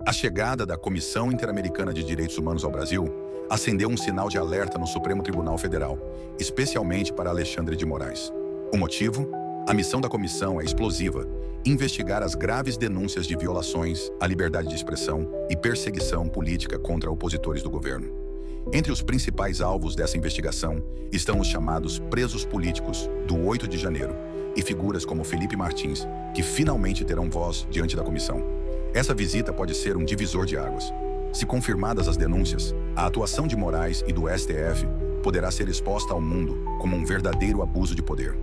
A chegada da Comissão Interamericana de Direitos Humanos ao Brasil acendeu um sinal de alerta no Supremo Tribunal Federal, especialmente para Alexandre de Moraes. O motivo? A missão da comissão é explosiva: investigar as graves denúncias de violações à liberdade de expressão e perseguição política contra opositores do governo. Entre os principais alvos dessa investigação estão os chamados presos políticos do 8 de janeiro e figuras como Felipe Martins, que finalmente terão voz diante da comissão. Essa visita pode ser um divisor de águas. Se confirmadas as denúncias, a atuação de Moraes e do STF poderá ser exposta ao mundo como um verdadeiro abuso de poder.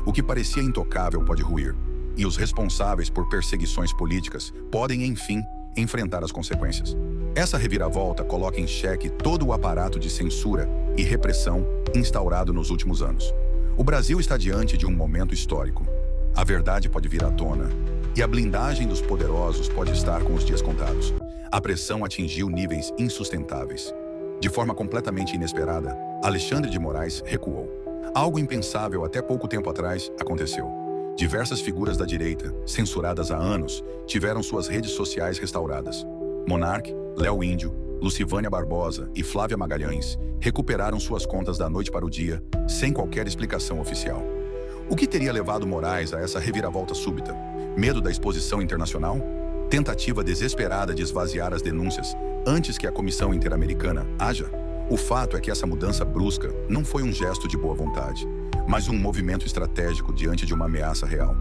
O que parecia intocável pode ruir, e os responsáveis por perseguições políticas podem, enfim, enfrentar as consequências. Essa reviravolta coloca em xeque todo o aparato de censura e repressão instaurado nos últimos anos. O Brasil está diante de um momento histórico. A verdade pode vir à tona, e a blindagem dos poderosos pode estar com os dias contados. A pressão atingiu níveis insustentáveis. De forma completamente inesperada, Alexandre de Moraes recuou. Algo impensável até pouco tempo atrás aconteceu. Diversas figuras da direita, censuradas há anos, tiveram suas redes sociais restauradas. Monark, Léo Índio, Lucivânia Barbosa e Flávia Magalhães recuperaram suas contas da noite para o dia, sem qualquer explicação oficial. O que teria levado Moraes a essa reviravolta súbita? Medo da exposição internacional? Tentativa desesperada de esvaziar as denúncias antes que a Comissão Interamericana haja? O fato é que essa mudança brusca não foi um gesto de boa vontade, mas um movimento estratégico diante de uma ameaça real.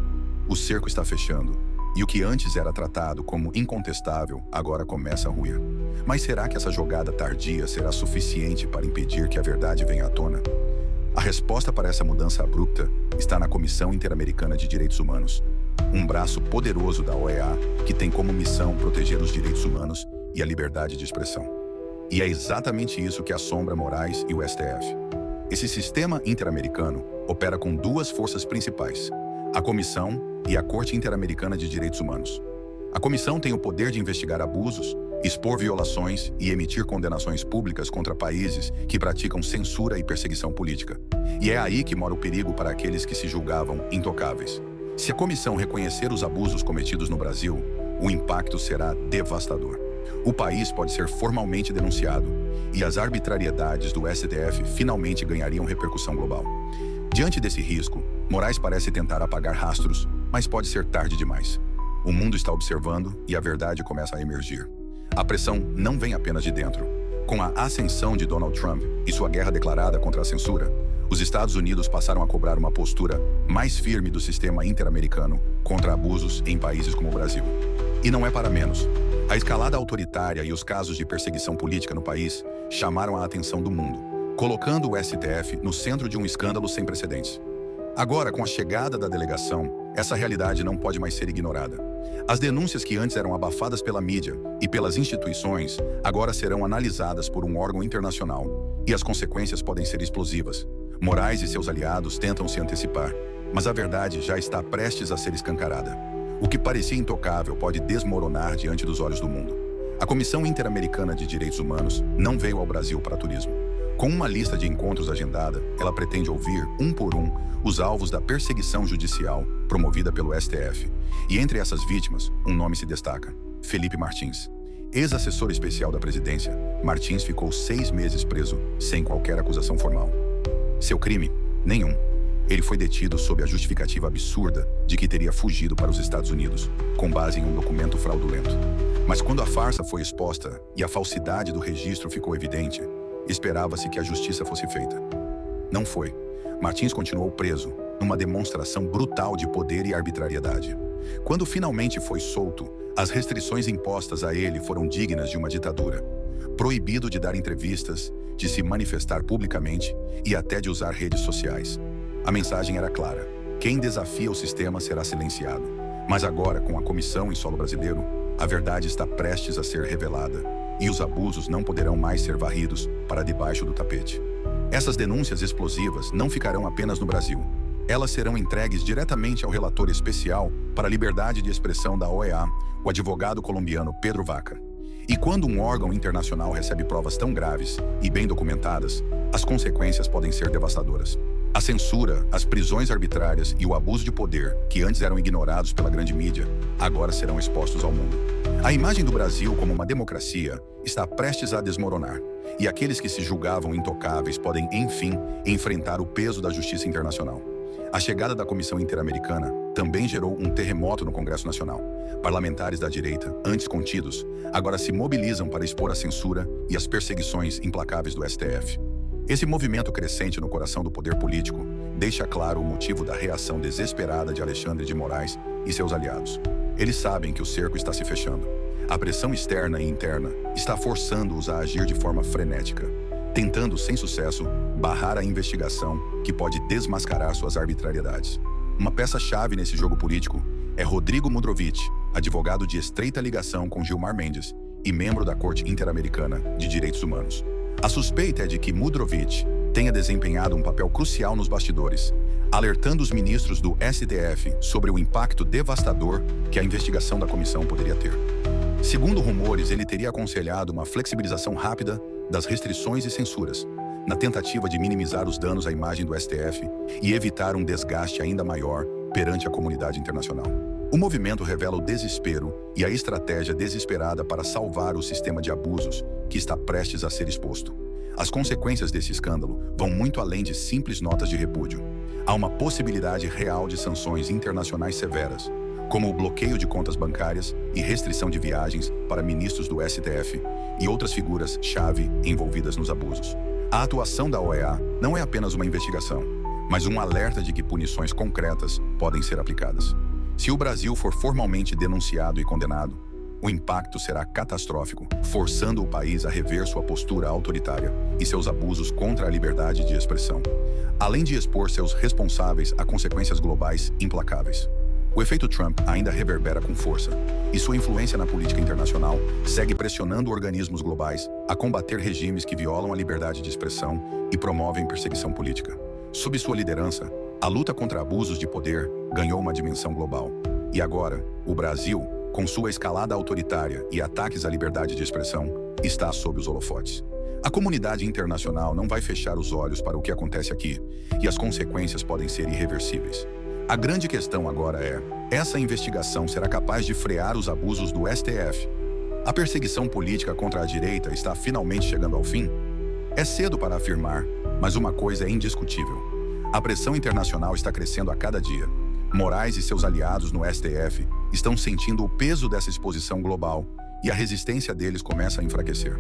O cerco está fechando, e o que antes era tratado como incontestável agora começa a ruir. Mas será que essa jogada tardia será suficiente para impedir que a verdade venha à tona? A resposta para essa mudança abrupta está na Comissão Interamericana de Direitos Humanos, um braço poderoso da OEA que tem como missão proteger os direitos humanos e a liberdade de expressão. E é exatamente isso que assombra Moraes e o STF. Esse sistema interamericano opera com duas forças principais: a Comissão e a Corte Interamericana de Direitos Humanos. A Comissão tem o poder de investigar abusos, expor violações e emitir condenações públicas contra países que praticam censura e perseguição política. E é aí que mora o perigo para aqueles que se julgavam intocáveis. Se a comissão reconhecer os abusos cometidos no Brasil, o impacto será devastador. O país pode ser formalmente denunciado e as arbitrariedades do STF finalmente ganhariam repercussão global. Diante desse risco, Moraes parece tentar apagar rastros, mas pode ser tarde demais. O mundo está observando e a verdade começa a emergir. A pressão não vem apenas de dentro. Com a ascensão de Donald Trump e sua guerra declarada contra a censura, os Estados Unidos passaram a cobrar uma postura mais firme do sistema interamericano contra abusos em países como o Brasil. E não é para menos. A escalada autoritária e os casos de perseguição política no país chamaram a atenção do mundo, colocando o STF no centro de um escândalo sem precedentes. Agora, com a chegada da delegação, essa realidade não pode mais ser ignorada. As denúncias que antes eram abafadas pela mídia e pelas instituições agora serão analisadas por um órgão internacional, e as consequências podem ser explosivas. Moraes e seus aliados tentam se antecipar, mas a verdade já está prestes a ser escancarada. O que parecia intocável pode desmoronar diante dos olhos do mundo. A Comissão Interamericana de Direitos Humanos não veio ao Brasil para turismo. Com uma lista de encontros agendada, ela pretende ouvir, um por um, os alvos da perseguição judicial promovida pelo STF. E entre essas vítimas, um nome se destaca: Felipe Martins. Ex-assessor especial da presidência, Martins ficou 6 meses preso, sem qualquer acusação formal. Seu crime? Nenhum. Ele foi detido sob a justificativa absurda de que teria fugido para os Estados Unidos, com base em um documento fraudulento. Mas quando a farsa foi exposta e a falsidade do registro ficou evidente, esperava-se que a justiça fosse feita. Não foi. Martins continuou preso, numa demonstração brutal de poder e arbitrariedade. Quando finalmente foi solto, as restrições impostas a ele foram dignas de uma ditadura. Proibido de dar entrevistas, de se manifestar publicamente e até de usar redes sociais. A mensagem era clara: quem desafia o sistema será silenciado. Mas agora, com a comissão em solo brasileiro, a verdade está prestes a ser revelada e os abusos não poderão mais ser varridos para debaixo do tapete. Essas denúncias explosivas não ficarão apenas no Brasil. Elas serão entregues diretamente ao relator especial para a liberdade de expressão da OEA, o advogado colombiano Pedro Vaca. E quando um órgão internacional recebe provas tão graves e bem documentadas, as consequências podem ser devastadoras. A censura, as prisões arbitrárias e o abuso de poder, que antes eram ignorados pela grande mídia, agora serão expostos ao mundo. A imagem do Brasil como uma democracia está prestes a desmoronar, e aqueles que se julgavam intocáveis podem, enfim, enfrentar o peso da justiça internacional. A chegada da Comissão Interamericana também gerou um terremoto no Congresso Nacional. Parlamentares da direita, antes contidos, agora se mobilizam para expor a censura e as perseguições implacáveis do STF. Esse movimento crescente no coração do poder político deixa claro o motivo da reação desesperada de Alexandre de Moraes e seus aliados. Eles sabem que o cerco está se fechando. A pressão externa e interna está forçando-os a agir de forma frenética, tentando, sem sucesso, barrar a investigação que pode desmascarar suas arbitrariedades. Uma peça-chave nesse jogo político é Rodrigo Mudrovich, advogado de estreita ligação com Gilmar Mendes e membro da Corte Interamericana de Direitos Humanos. A suspeita é de que Mudrovich tenha desempenhado um papel crucial nos bastidores, alertando os ministros do STF sobre o impacto devastador que a investigação da comissão poderia ter. Segundo rumores, ele teria aconselhado uma flexibilização rápida das restrições e censuras, na tentativa de minimizar os danos à imagem do STF e evitar um desgaste ainda maior perante a comunidade internacional. O movimento revela o desespero e a estratégia desesperada para salvar o sistema de abusos que está prestes a ser exposto. As consequências desse escândalo vão muito além de simples notas de repúdio. Há uma possibilidade real de sanções internacionais severas, como o bloqueio de contas bancárias e restrição de viagens para ministros do STF e outras figuras-chave envolvidas nos abusos. A atuação da OEA não é apenas uma investigação, mas um alerta de que punições concretas podem ser aplicadas. Se o Brasil for formalmente denunciado e condenado, o impacto será catastrófico, forçando o país a rever sua postura autoritária e seus abusos contra a liberdade de expressão, além de expor seus responsáveis a consequências globais implacáveis. O efeito Trump ainda reverbera com força, e sua influência na política internacional segue pressionando organismos globais a combater regimes que violam a liberdade de expressão e promovem perseguição política. Sob sua liderança, a luta contra abusos de poder ganhou uma dimensão global. E agora, o Brasil, com sua escalada autoritária e ataques à liberdade de expressão, está sob os holofotes. A comunidade internacional não vai fechar os olhos para o que acontece aqui, e as consequências podem ser irreversíveis. A grande questão agora é: essa investigação será capaz de frear os abusos do STF? A perseguição política contra a direita está finalmente chegando ao fim? É cedo para afirmar, mas uma coisa é indiscutível: a pressão internacional está crescendo a cada dia. Moraes e seus aliados no STF estão sentindo o peso dessa exposição global e a resistência deles começa a enfraquecer.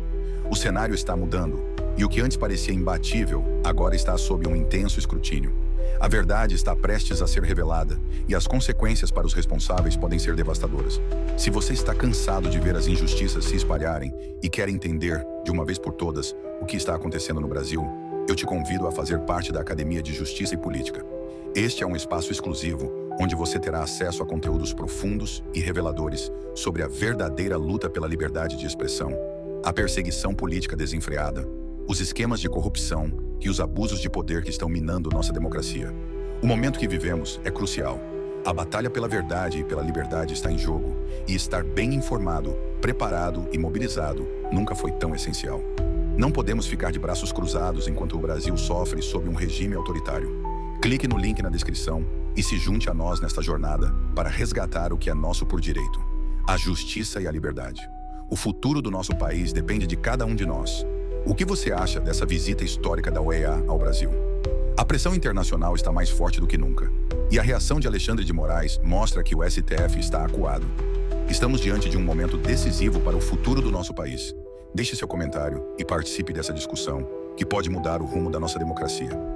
O cenário está mudando, e o que antes parecia imbatível agora está sob um intenso escrutínio. A verdade está prestes a ser revelada e as consequências para os responsáveis podem ser devastadoras. Se você está cansado de ver as injustiças se espalharem e quer entender, de uma vez por todas, o que está acontecendo no Brasil, eu te convido a fazer parte da Academia de Justiça e Política. Este é um espaço exclusivo onde você terá acesso a conteúdos profundos e reveladores sobre a verdadeira luta pela liberdade de expressão, a perseguição política desenfreada, os esquemas de corrupção e os abusos de poder que estão minando nossa democracia. O momento que vivemos é crucial. A batalha pela verdade e pela liberdade está em jogo, e estar bem informado, preparado e mobilizado nunca foi tão essencial. Não podemos ficar de braços cruzados enquanto o Brasil sofre sob um regime autoritário. Clique no link na descrição e se junte a nós nesta jornada para resgatar o que é nosso por direito: a justiça e a liberdade. O futuro do nosso país depende de cada um de nós. O que você acha dessa visita histórica da OEA ao Brasil? A pressão internacional está mais forte do que nunca, e a reação de Alexandre de Moraes mostra que o STF está acuado. Estamos diante de um momento decisivo para o futuro do nosso país. Deixe seu comentário e participe dessa discussão, que pode mudar o rumo da nossa democracia.